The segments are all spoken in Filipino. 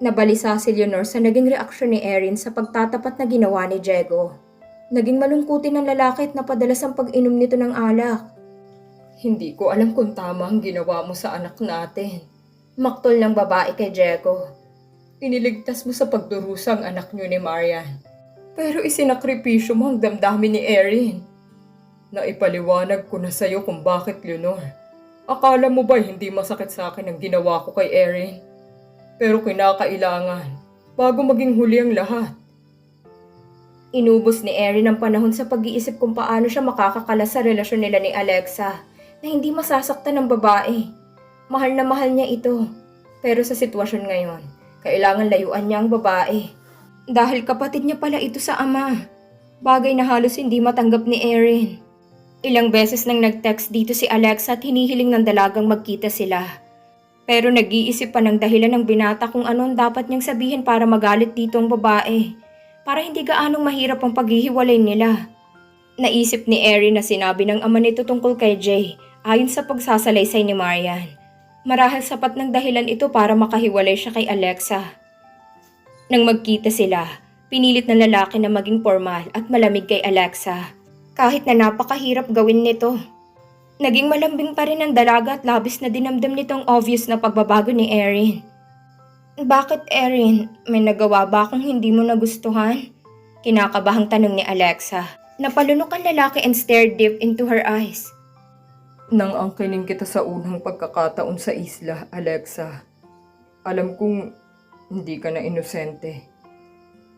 Nabalisa si Leonor sa naging reaksyon ni Erin sa pagtatapat na ginawa ni Diego. Naging malungkutin ng lalaki at napadalas ang pag-inom nito ng alak. Hindi ko alam kung tama ang ginawa mo sa anak natin. Maktol ng babae kay Diego. Iniligtas mo sa pagdurusa ang anak niyo ni Marian. Pero isinakripisyo mo ang damdamin ni Erin. Naipaliwanag ko na sa'yo kung bakit, Leonor. Akala mo ba hindi masakit sa akin ang ginawa ko kay Erin? Pero kinakailangan, bago maging huli ang lahat. Inubos ni Erin ang panahon sa pag-iisip kung paano siya makakakala sa relasyon nila ni Alexa na hindi masasaktan ng babae. Mahal na mahal niya ito. Pero sa sitwasyon ngayon, kailangan layuan niya ang babae. Dahil kapatid niya pala ito sa ama. Bagay na halos hindi matanggap ni Erin. Ilang beses nang nag-text dito si Alexa at hinihiling ng dalagang magkita sila. Pero nag-iisip pa ng dahilan ng binata kung ano ang dapat niyang sabihin para magalit dito ang babae. Para hindi gaanong mahirap ang paghihiwalay nila. Naisip ni Erin na sinabi ng ama nito tungkol kay Jay ayon sa pagsasalaysay ni Marian. Marahil sapat ng dahilan ito para makahiwalay siya kay Alexa. Nang magkita sila, pinilit ng lalaki na maging formal at malamig kay Alexa. Kahit na napakahirap gawin nito. Naging malambing pa rin ang dalaga at labis na dinamdam nitong obvious na pagbabago ni Erin. Bakit Erin? May nagawa ba akong hindi mo nagustuhan? Kinakabahang tanong ni Alexa. Napalunok ang lalaki and stared deep into her eyes. Nang angkinin kita sa unang pagkakataon sa isla, Alexa. Alam kong hindi ka na inosente.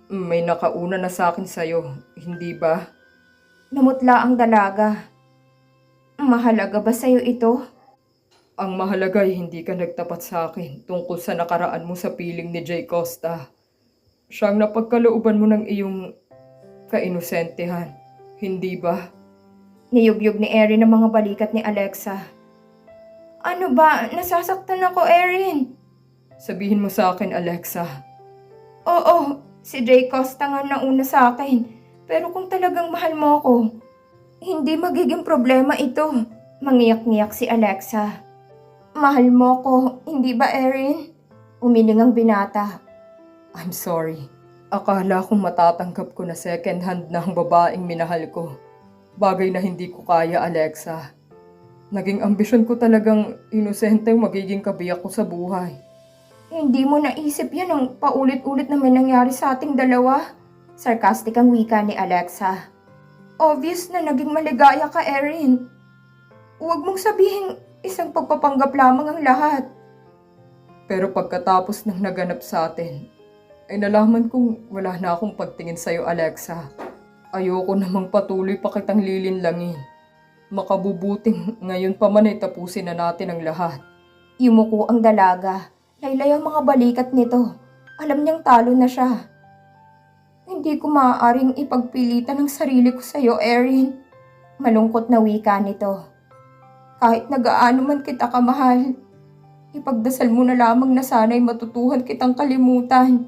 May nakauna na sa akin sa'yo, hindi ba? Namutla ang dalaga. Mahalaga ba sa'yo ito? Ang mahalaga ay hindi ka nagtapat sa akin tungkol sa nakaraan mo sa piling ni Jay Costa. Siyang napagkalooban mo ng iyong kainosentehan, hindi ba? Niyugyug ni Erin ang mga balikat ni Alexa. Ano ba? Nasasaktan ako, Erin. Sabihin mo sa akin, Alexa. Oo, si Jay Costa nga nauna sa akin. Pero kung talagang mahal mo ako, hindi magiging problema ito. Mangiyak-ngiyak si Alexa. Mahal mo ko, hindi ba Erin? Umiling ang binata. I'm sorry. Akala kong matatanggap ko na second hand na ang babaeng minahal ko. Bagay na hindi ko kaya, Alexa. Naging ambisyon ko talagang inosenteng magiging kabiyak ko sa buhay. Hindi mo naisip yan ang paulit-ulit na may nangyari sa ating dalawa? Sarcastic ang wika ni Alexa. Obvious na naging maligaya ka, Erin. Huwag mong sabihin isang pagpapanggap lamang ang lahat. Pero pagkatapos ng naganap sa atin, ay nalaman kong wala na akong pagtingin sa'yo, Alexa. Ayoko namang patuloy pa kitang lilinlangin. Makabubuting ngayon pa man ay tapusin na natin ang lahat. Yumuko ang dalaga. Laylay ang mga balikat nito. Alam niyang talo na siya. Hindi ko maaaring ipagpilitan ang sarili ko sa'yo, Erin. Malungkot na wika nito. Kahit na gaano man kita kamahal, ipagdasal mo na lamang na sana'y matutuhan kitang kalimutan.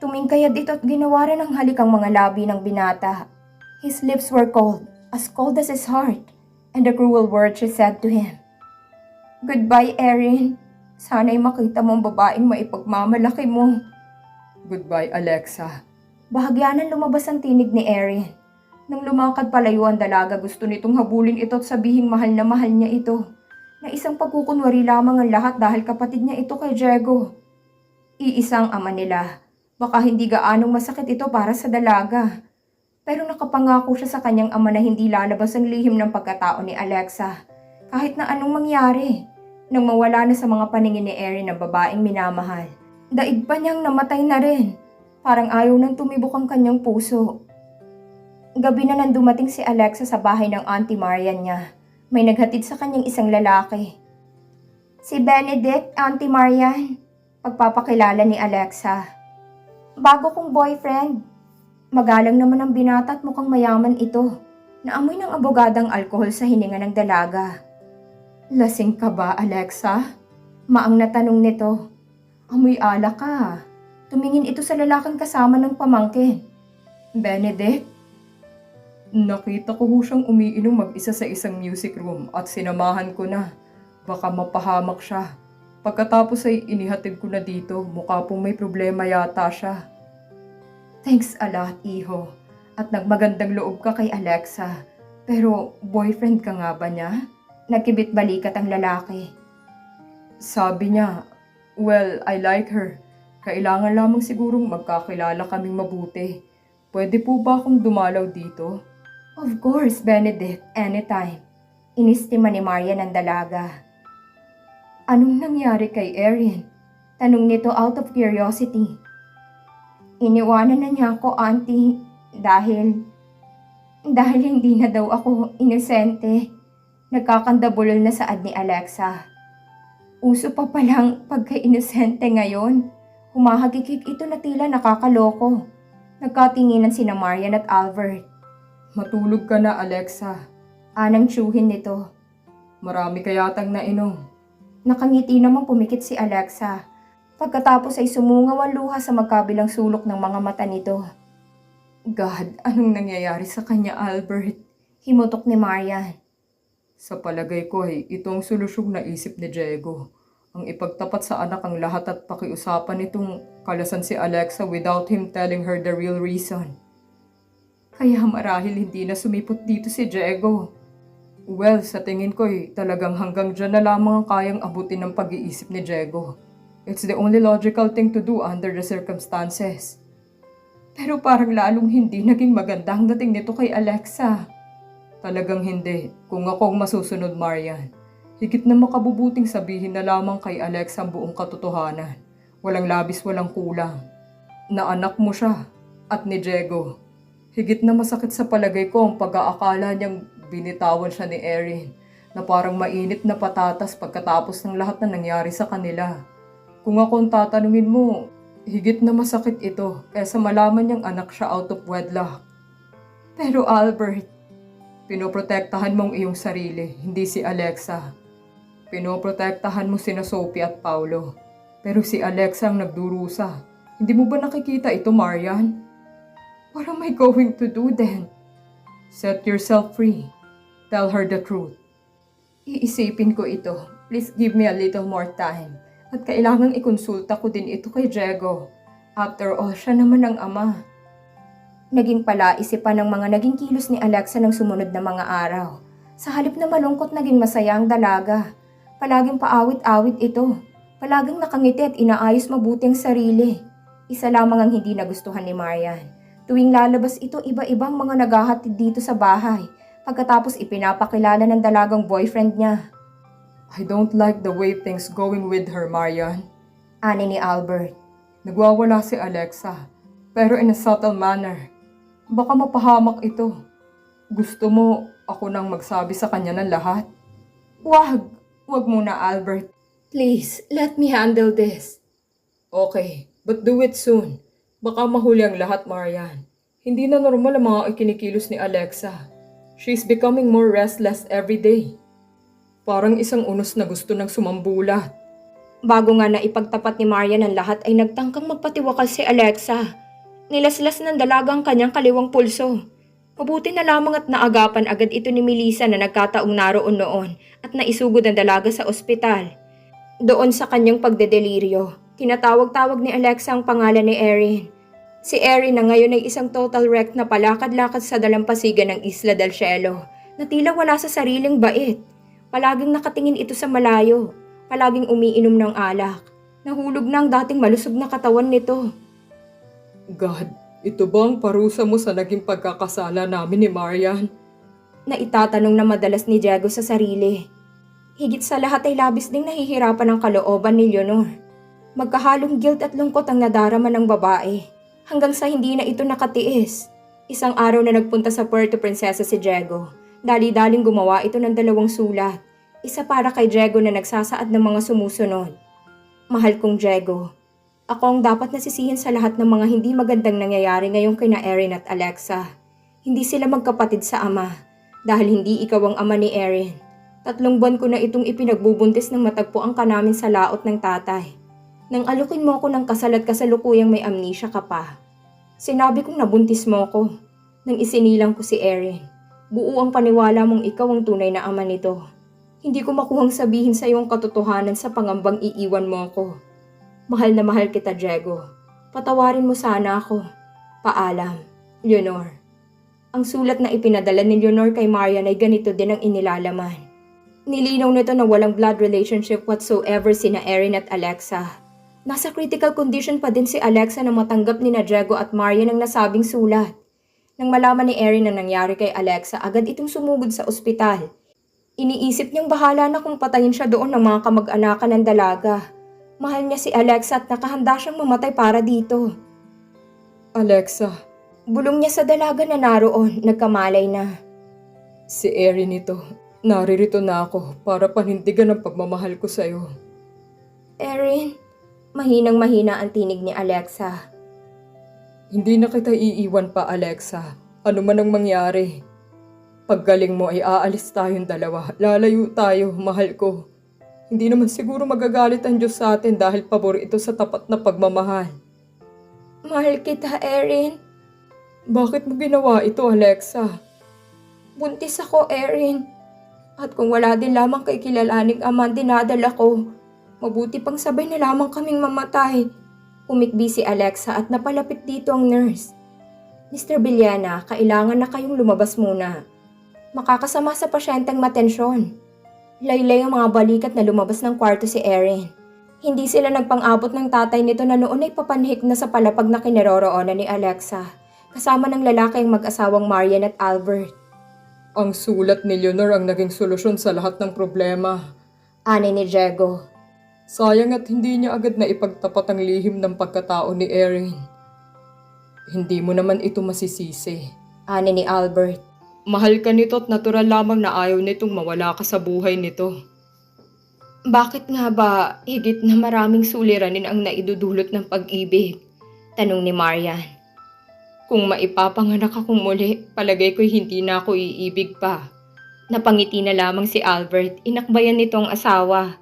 Tumingkayad ito at ginawa rin ang halik ang mga labi ng binata. His lips were cold as his heart, and the cruel words she said to him. Goodbye, Erin. Sana'y makita mo ang babaeng maipagmamalaki mo. Goodbye, Alexa. Bahagyanan lumabas ang tinig ni Erin. Nang lumakad palayo ang dalaga, gusto nitong habulin ito at sabihing mahal na mahal niya ito. Na isang pagkukunwari lamang ang lahat dahil kapatid niya ito kay Diego. Iisang ama nila. Baka hindi gaanong masakit ito para sa dalaga. Pero nakapangako siya sa kanyang ama na hindi lalabas ang lihim ng pagkatao ni Alexa. Kahit na anong mangyari. Nang mawala na sa mga paningin ni Erin ang babaeng minamahal, daig pa niyang namatay na rin. Parang ayaw nang tumibok ang kanyang puso. Gabi na nang dumating si Alexa sa bahay ng Auntie Marian niya. May naghatid sa kanyang isang lalaki. Si Benedict, Auntie Marian. Pagpapakilala ni Alexa. Bago kong boyfriend. Magalang naman ang binata at mukhang mayaman ito. Naamoy ng abogadang alkohol sa hininga ng dalaga. Lasing ka ba, Alexa? Maang na tanong nito. Amoy alak ka. Tumingin ito sa lalaking kasama ng pamangkin. Benedict? Nakita ko ho siyang umiinom mag-isa sa isang music room at sinamahan ko na. Baka mapahamak siya. Pagkatapos ay inihatid ko na dito, mukha pong may problema yata siya. Thanks a lot, iho. At nagmagandang loob ka kay Alexa. Pero boyfriend ka nga ba niya? Nagkibit balikat ang lalaki. Sabi niya, well, I like her. Kailangan lamang sigurong magkakilala kaming mabuti. Pwede po ba akong dumalaw dito? Of course, Benedict. Anytime. Inistima ni Marian ang dalaga. Anong nangyari kay Erin? Tanong nito out of curiosity. Iniwanan na niya ako, auntie. Dahil hindi na daw ako inosente. Nagkakandabulol na saad ni Alexa. Uso pa palang pagka-inosente ngayon. Humahagikik ito na tila nakakaloko. Nagkatinginan sina Marian at Albert. Matulog ka na, Alexa. Anang tsuhin nito. Marami ka yatang nainom. Nakangiti namang pumikit si Alexa. Pagkatapos ay sumungaw ang luha sa magkabilang sulok ng mga mata nito. God, anong nangyayari sa kanya, Albert? Himutok ni Marian. Sa palagay ko ay itong solusyong naisip ni Diego. Ang ipagtapat sa anak ang lahat at pakiusapan nitong kalasan si Alexa without him telling her the real reason. Kaya marahil hindi na sumipot dito si Diego. Well, sa tingin ko talagang hanggang dyan na lamang ang kayang abutin ng pag-iisip ni Diego. It's the only logical thing to do under the circumstances. Pero parang lalong hindi naging maganda ang dating nito kay Alexa. Talagang hindi. Kung ako ang masusunod, Marian. Higit na makabubuting sabihin na lamang kay Alexa ang buong katotohanan. Walang labis, walang kulang. Na anak mo siya at ni Diego. Higit na masakit sa palagay ko ang pag-aakala niyang binitawan siya ni Erin na parang mainit na patatas pagkatapos ng lahat na nangyari sa kanila. Kung ako ang tatanungin mo, higit na masakit ito kaysa malaman niyang anak siya out of wedlock. Pero Albert, pinoprotektahan mo ang iyong sarili, hindi si Alexa. Pinoprotektahan mo sina Sophie at Paulo. Pero si Alexa ang nagdurusa. Hindi mo ba nakikita ito, Marian? What am I going to do then? Set yourself free. Tell her the truth. Iisipin ko ito. Please give me a little more time. At kailangang ikonsulta ko din ito kay Diego. After all, siya naman ang ama. Naging palaisipan ng mga naging kilos ni Alexa ng sumunod na mga araw. Sa halip na malungkot, naging masaya ang dalaga. Palaging paawit-awit ito. Palaging nakangiti at inaayos mabuti ang sarili. Isa lamang ang hindi nagustuhan ni Marian. Tuwing lalabas ito, iba-ibang mga naghahatid dito sa bahay. Pagkatapos ipinapakilala ng dalagang boyfriend niya. I don't like the way things going with her, Marian. Ani ni Albert. Nagwawala si Alexa, pero in a subtle manner. Baka mapahamak ito. Gusto mo ako nang magsabi sa kanya ng lahat? Wag muna, Albert. Please, let me handle this. Okay, but do it soon. Baka mahuli ang lahat, Marian. Hindi na normal ang mga ikinikilos ni Alexa. She's becoming more restless every day. Parang isang unos na gusto ng sumambulat. Bago nga na ipagtapat ni Marian ang lahat ay nagtangkang magpatiwakal si Alexa. Nilaslas ng dalagang kanyang kaliwang pulso. Mabuti na lamang at naagapan agad ito ni Melissa na nagkataong naroon noon at naisugod ang dalaga sa ospital. Doon sa kanyang pagdedeliryo, tinatawag-tawag ni Alexa ang pangalan ni Erin. Si Erin na ngayon ay isang total wreck na palakad-lakad sa dalampasigan ng Isla del Cielo na tila wala sa sariling bait. Palaging nakatingin ito sa malayo, palaging umiinom ng alak. Nahulog na ang dating malusog na katawan nito. God, ito ba ang parusa mo sa naging pagkakasala namin ni Marian? Naitatanong na madalas ni Diego sa sarili. Higit sa lahat ay labis ding nahihirapan ang kalooban ni Leonor. Magkahalong guilt at lungkot ang nadarama ng babae. Hanggang sa hindi na ito nakatiis. Isang araw na nagpunta sa Puerto Princesa si Diego. Dali-daling gumawa ito ng 2 sulat. Isa para kay Diego na nagsasaad ng mga sumusunod. Mahal kong Diego, ako ang dapat nasisihin sa lahat ng mga hindi magandang nangyayari ngayong kina Erin at Alexa. Hindi sila magkapatid sa ama dahil hindi ikaw ang ama ni Erin. 3 buwan ko na itong ipinagbubuntis ng matagpuan ka namin sa laot ng tatay. Nang alukin mo ako ng kasal at kasalukuyang may amnesia ka pa. Sinabi kong nabuntis mo ko. Nang isinilang ko si Erin. Buo ang paniwala mong ikaw ang tunay na ama nito. Hindi ko makuhang sabihin sa iyong katotohanan sa pangambang iiwan mo ako. Mahal na mahal kita, Diego. Patawarin mo sana ako. Paalam, Leonor. Ang sulat na ipinadala ni Leonor kay Marian ay ganito din ang inilalaman. Nilinaw nito na walang blood relationship whatsoever sina Erin at Alexa. Nasa critical condition pa din si Alexa na matanggap ni Diego at Marian ang nasabing sulat. Nang malaman ni Erin ang nangyari kay Alexa, agad itong sumugod sa ospital. Iniisip niyang bahala na kung patayin siya doon ng mga kamag-anakan ng dalaga. Mahal niya si Alexa at nakahanda siyang mamatay para dito. Alexa, Bulong niya sa dalaga na naroon, nagkamalay na. si Erin ito. Naririto na ako para panindigan ang pagmamahal ko sa'yo. Erin, mahinang-mahina ang tinig ni Alexa. Hindi na kita iiwan pa, Alexa. Ano man ang mangyari. Paggaling mo ay aalis tayong dalawa. Lalayo tayo, mahal ko. Hindi naman siguro magagalit ang Diyos sa atin dahil pabor ito sa tapat na pagmamahal. Mahal kita, Erin. Bakit mo ginawa ito, Alexa? Buntis ako, Erin. At kung wala din lamang kay kilalaning ama ang dinadala ko, mabuti pang sabay na lamang kaming mamatay. Umikbi si Alexa at napalapit dito ang nurse. Mr. Villana, kailangan na kayong lumabas muna. Makakasama sa pasyenteng matensyon. Laylay ang mga balikat na lumabas ng kwarto si Erin. Hindi sila nagpang-abot ng tatay nito na noon ay papanhik na sa palapag na kinaroroonan ni Alexa, kasama ng lalaki ang mag-asawang Marian at Albert. Ang sulat ni Leonor ang naging solusyon sa lahat ng problema. Ani ni Diego. Sayang at hindi niya agad na ipagtapat ang lihim ng pagkatao ni Erin. Hindi mo naman ito masisisi. Ani ni Albert. Mahal ka nito at natural lamang na ayaw nitong mawala ka sa buhay nito. Bakit nga ba higit na maraming suliranin ang naidudulot ng pag-ibig? Tanong ni Marian. Kung maipapanganak akong muli, palagay ko'y hindi na ako iibig pa. Napangiti na lamang si Albert, inakbayan nitong asawa.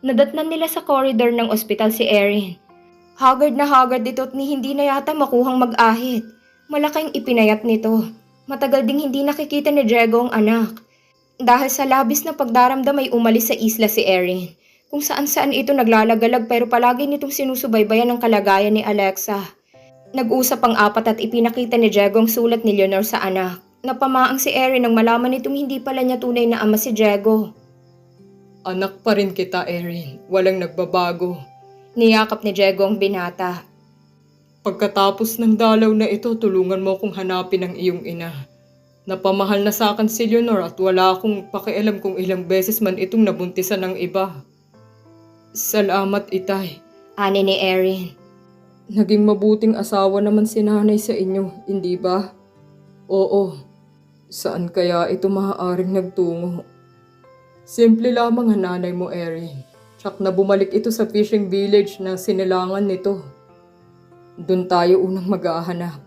Nadatnan nila sa corridor ng ospital si Erin. Haggard na haggard ito at hindi na yata makuhang mag-ahit. Malaking ipinayat nito. Matagal ding hindi nakikita ni Diego ang anak. Dahil sa labis na pagdaramdam ay umalis sa isla si Erin. Kung saan-saan ito naglalagalag pero palagi nitong sinusubaybayan ang kalagayan ni Alexa. Nag-usap ang apat at ipinakita ni Diego ang sulat ni Leonor sa anak. Napamaang si Erin nang malaman nitong hindi pala niya tunay na ama si Diego. Anak pa rin kita, Erin. Walang nagbabago. Niyakap ni Diego ang binata. Pagkatapos ng dalaw na ito, tulungan mo akong hanapin ang iyong ina. Napamahal na sa akin si Leonor at wala akong pakialam kung ilang beses man itong nabuntisan ng iba. Salamat, Itay. Ani ni Erin. Naging mabuting asawa naman si nanay sa inyo, hindi ba? Oo. Saan kaya ito maaaring nagtungo? Simple lamang ang nanay mo, Erin. Tsak na bumalik ito sa fishing village na sinilangan nito. Doon tayo unang maghahanap.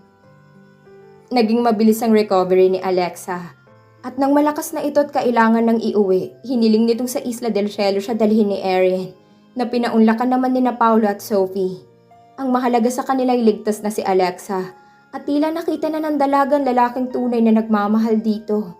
Naging mabilis ang recovery ni Alexa. At nang malakas na ito at kailangan ng iuwi, hiniling nitong sa Isla del Cielo siya dalhin ni Erin, na pinaunlakan naman ni na Paulo at Sophie. Ang mahalaga sa kanila ay ligtas na si Alexa, at tila nakita na ng dalagang lalaking tunay na nagmamahal dito.